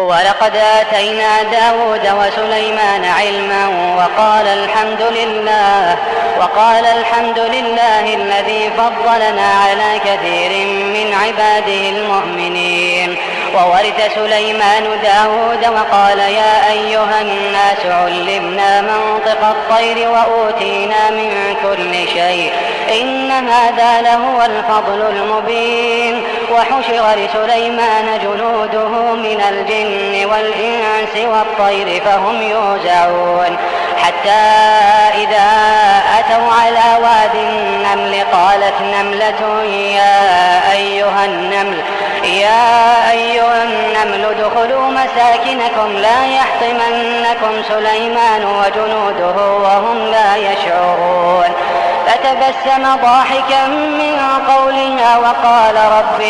ولقد آتينا داود وسليمان علما وقال الحمد لله الذي فضلنا على كثير من عباده المؤمنين. وورث سليمان داود وقال يا أيها الناس علمنا منطق الطير وأوتينا من كل شيء إن هذا لهو الفضل المبين. وحشر لسليمان جنوده من الجن والإنس والطير فهم يوزعون حتى إذا أتوا على واد النمل قالت نملة يا أيها النمل ادخلوا مساكنكم لا يحطمنكم سليمان وجنوده وهم لا يشعرون. فتبسم ضاحكا من قولها وقال رب